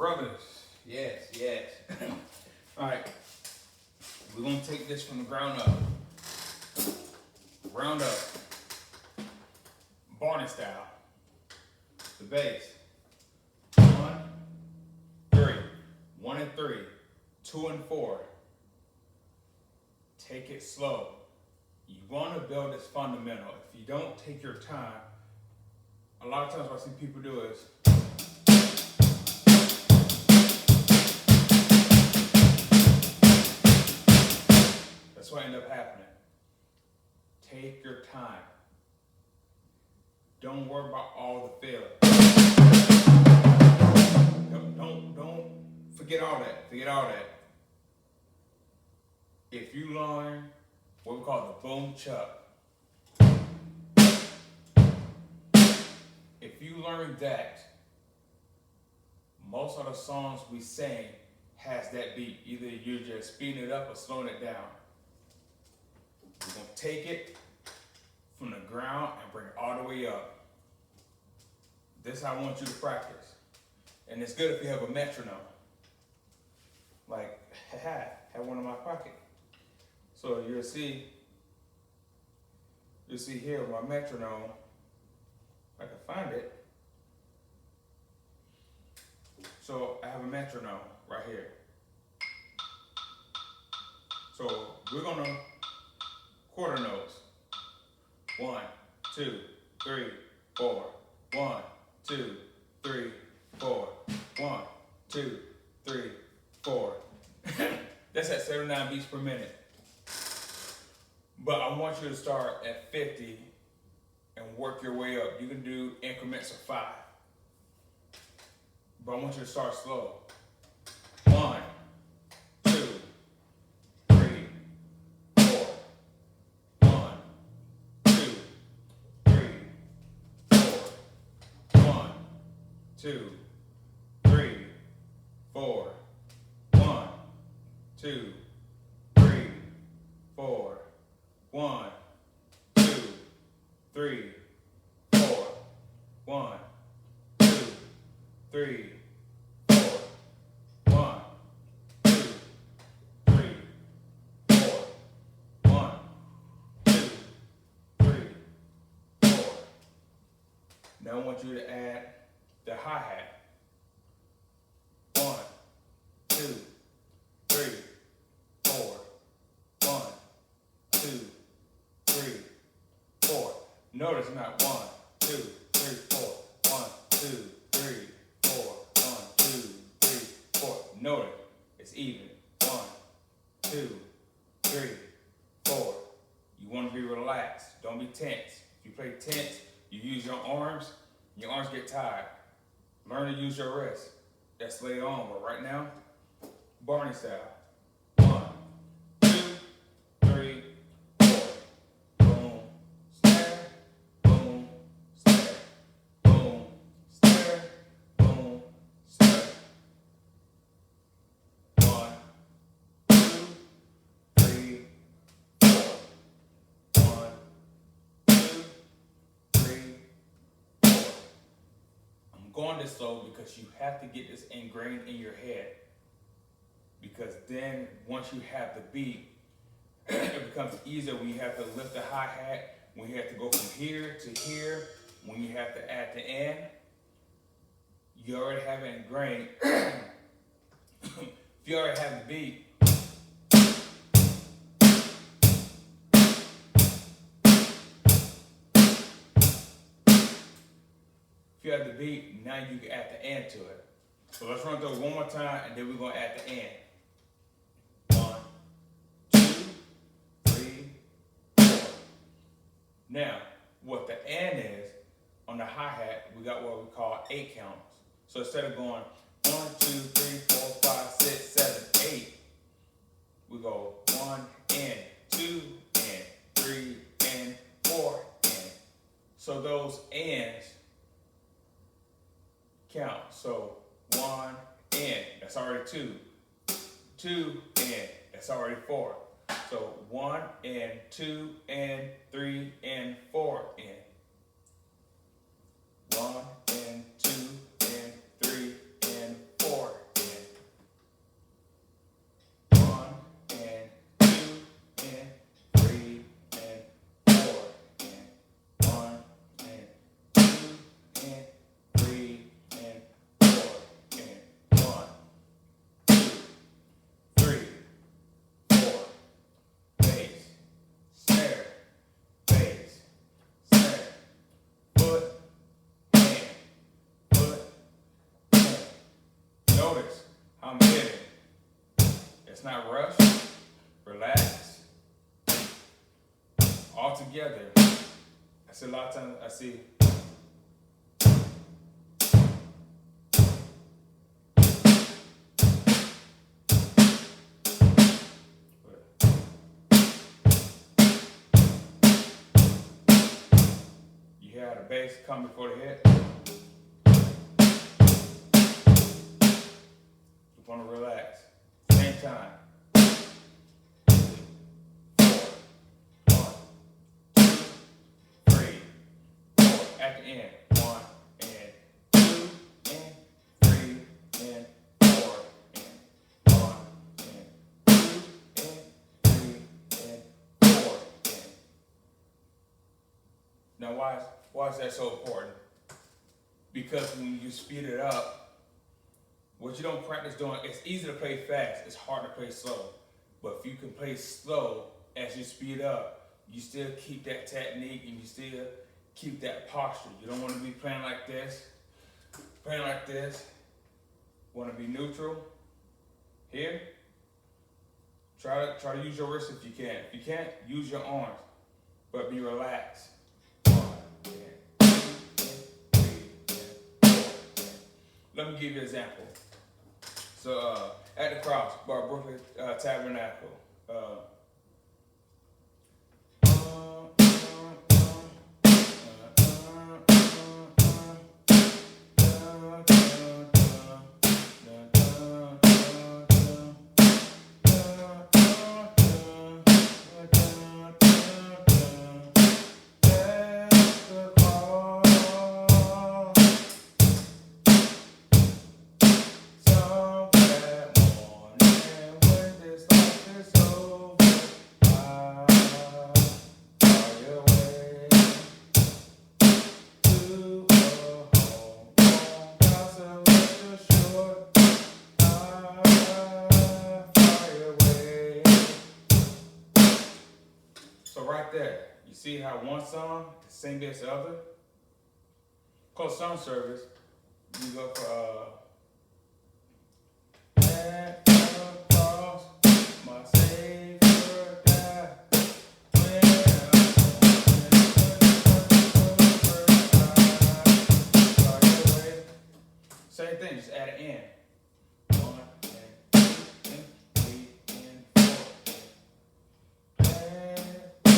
Brothers, yes, yes. All right, we're gonna take this from the ground up. Ground up. Barney style. The bass. 1, 3. 1 and 3. 2 and 4. Take it slow. You want to build this fundamental. If you don't take your time, a lot of times what I see people do is that's what ends up happening. Take your time. Don't worry about all the failure. Don't forget all that. Forget all that. If you learn what we call the boom chuck, if you learn that, most of the songs we sing has that beat. Either you're just speeding it up or slowing it down. We're gonna take it from the ground and bring it all the way up. This is how I want you to practice. And it's good if you have a metronome. Like, I have one in my pocket. So you'll see here my metronome, if I can find it. So I have a metronome right here. So we're gonna quarter notes. 1, 2, 3, 4. 1, 2, 3, 4. 1, 2, 3, 4. That's at 79 beats per minute. But I want you to start at 50 and work your way up. You can do increments of 5. But I want you to start slow. 1, 2, 3, 4. 1, 2, 3, 4. 1, 2, 3, 4. 1, 2, 3, 4. 1, 2, 3, 4. 1, 2, 3, 4. 1, 2, 3, 4. 1, 2, 3, 4. Now I want you to add the hi-hat. 1, 2, 3, 4. 1, 2, 3, 4. Notice not 1, 2, 3, 4. 1, 2, 3, 4. 1, 2, 3, 4. Notice it's even. 1, 2, 3, 4. You want to be relaxed. Don't be tense. If you play tense, you use your arms get tired. Learn to use your wrist. That's later on, but right now, Barney style. 1, 2, 3, 4. Boom, snare, boom, snare, boom, snare, boom, snare. 1, 2, 3, 4. 1, 2, 3, 4. I'm going this slow because you have to get this ingrained in your head. Because then once you have the beat, it becomes easier when you have to lift the hi-hat, when you have to go from here to here, when you have to add the end. You already have it ingrained. If you already have the beat, now you can add the end to it. So let's run through it one more time, and then we're going to add the end. 1, 2, 3, 4. Now, what the end is, on the hi-hat, we got what we call 8 counts. So instead of going 1, 2, 3, 4, 5, 6, 7, 8, we go 1 and 2 and 3 and 4 and. So those ends count. So 1 and, that's already 2. 2 and, that's already 4. So 1 and 2 and 3 and 4 and. 1 and 2 and 3 and 4 Notice how I'm hitting. It's not rushed. Relax. All together. I see a lot of times, I see. You hear how the bass come before the hit? You want to relax. Same time. 4, 1, 2, 3, 4. At the end. 1 and 2 and 3 and 4 and 1 and 2 and 3 and 4 and. Now why is that so important? Because when you speed it up, what you don't practice doing, it's easy to play fast, it's hard to play slow. But if you can play slow as you speed up, you still keep that technique and you still keep that posture. You don't want to be playing like this, playing like this. Want to be neutral. Here, try to use your wrist if you can. If you can't, use your arms, but be relaxed. 1 and 2 and 3 and 4. Let me give you an example. So at the Cross, Brooklyn Tabernacle. So right there, you see how one song is the same as the other? Called song service. You go for at the cross, my Savior died. Same thing, just add an end. 1 and 2 and 3 and 4. At the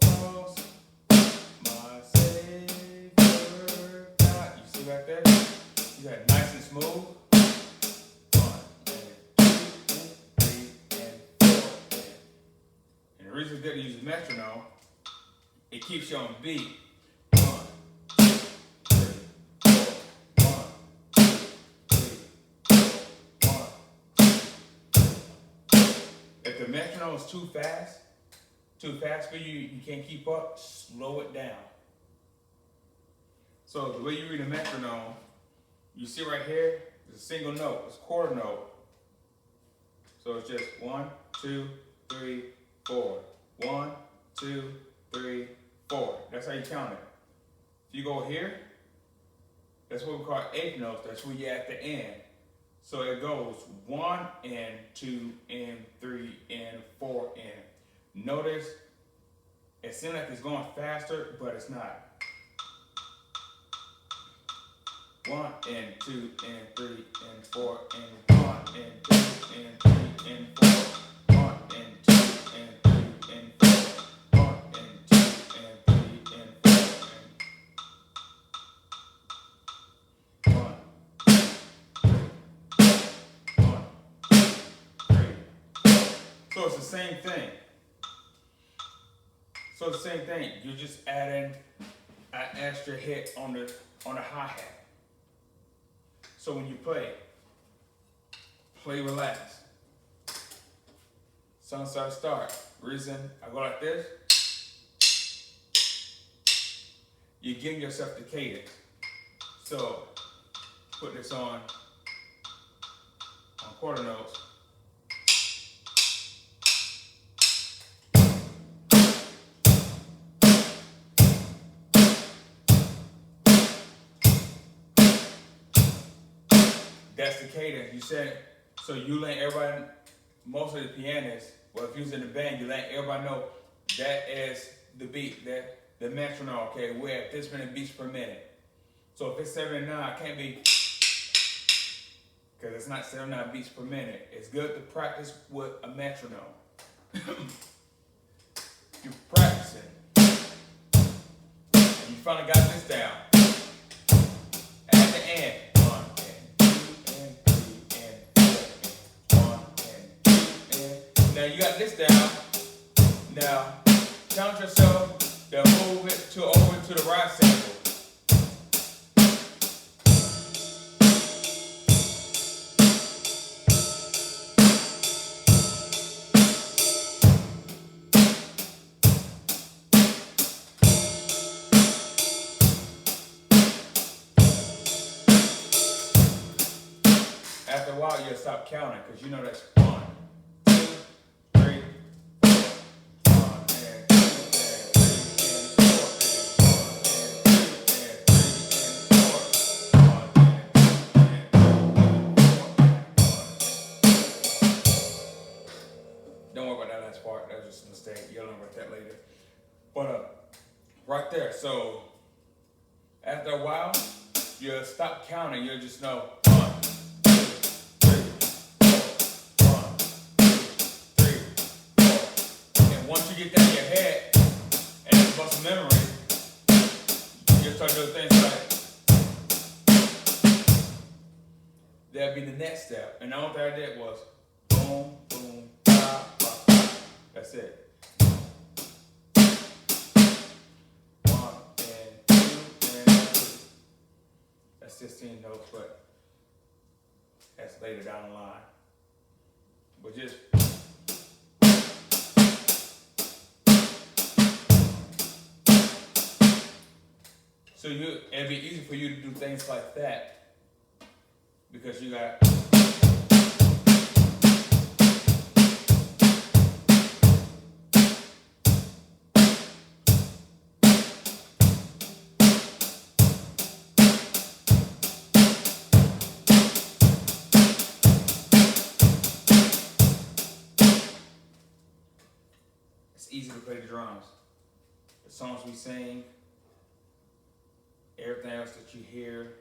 cross, my Savior died. You see right there? You got it nice and smooth. 1 and 2 and 3 and 4. And the reason it's good to use a metronome, it keeps you on beat. 1, 2, 3, 4. 1, 2, 3, 4. 1, 2, 3. If the metronome is too fast for you, you can't keep up, slow it down. So the way you read a metronome, you see right here, it's a single note, it's a quarter note. So it's just 1, 2, 3, 4. 1, 2, 3, 4. That's how you count it. If you go here, that's what we call eighth notes. That's where you're at the end. So it goes 1 and 2 and 3 and 4 and. Notice it seems like it's going faster, but it's not. 1 and 2 and 3 and 4 and 1 and 2 and 3 and 4. 1 and 2 and 3 and 4. 1 and 2 and 3 and 4 and 1, 2, 3. So it's the same thing. You're just adding an extra hit on the hi-hat. So when you play relaxed. Song start. Reason I go like this. You're giving yourself the cadence. So put this on quarter notes. That's the cadence. You said, so you let everybody, most of the pianists, well, if you was in the band, you let everybody know that is the beat, that the metronome. Okay, we're at this many beats per minute. So if it's 79, it can't be, because it's not 79 beats per minute. It's good to practice with a metronome. You're practicing. And you finally got this down. At the end, 1 and 2 and 3 and 4 and 1 and 2 and. Now you got this down. Now challenge yourself to move it to over to the right sample. After a while, you'll stop counting because you know that's 1, 2, 3, 4. 1 and 2 and 3 and 4 and 3 and 4 and 1 and 2 and 3 and 4 and 1 and 2. Don't worry about that last part. That was just a mistake. You'll learn about that later. But right there. So after a while, you'll stop counting. You'll just know 1. Once you get that in your head, and it's muscle memory, you'll start doing things like, that'd be the next step. And the only thing I did was, boom, boom, ba, ba, ba. That's it. 1 and 2 and 3. That's 16 notes, but that's later down the line. But just, so it'd be easy for you to do things like that because you got. It's easy to play the drums. The songs we sing. Everything else that you hear,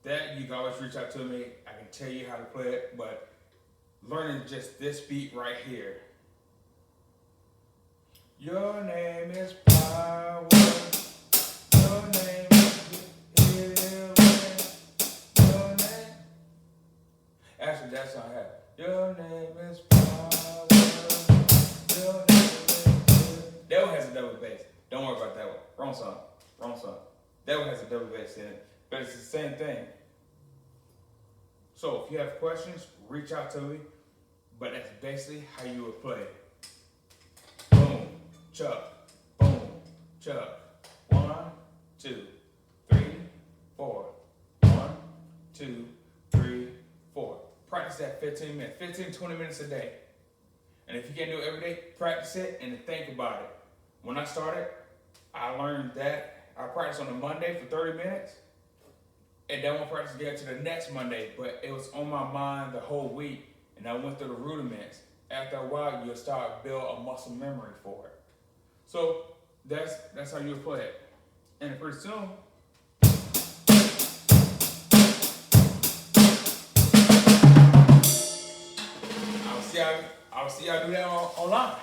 that you can always reach out to me. I can tell you how to play it, but learning just this beat right here. Your name is power. Your name is healing. Your name. Actually, that's all I have. Your name is power. Your name is healing. That one has a double bass. Don't worry about that one. Wrong song. Wrong song. That one has a double bass in it. But it's the same thing. So if you have questions, reach out to me. But that's basically how you would play. Boom, chuck, boom, chuck. 1, 2, 3, 4. 1, 2, 3, 4. Practice that 15 minutes. 15, 20 minutes a day. And if you can't do it every day, practice it and think about it. When I started, I learned that I practiced on a Monday for 30 minutes, and then I practiced again to the next Monday, but it was on my mind the whole week, and I went through the rudiments. After a while, you'll start build a muscle memory for it. So that's how you play it. And pretty soon, I'll see y'all do that online.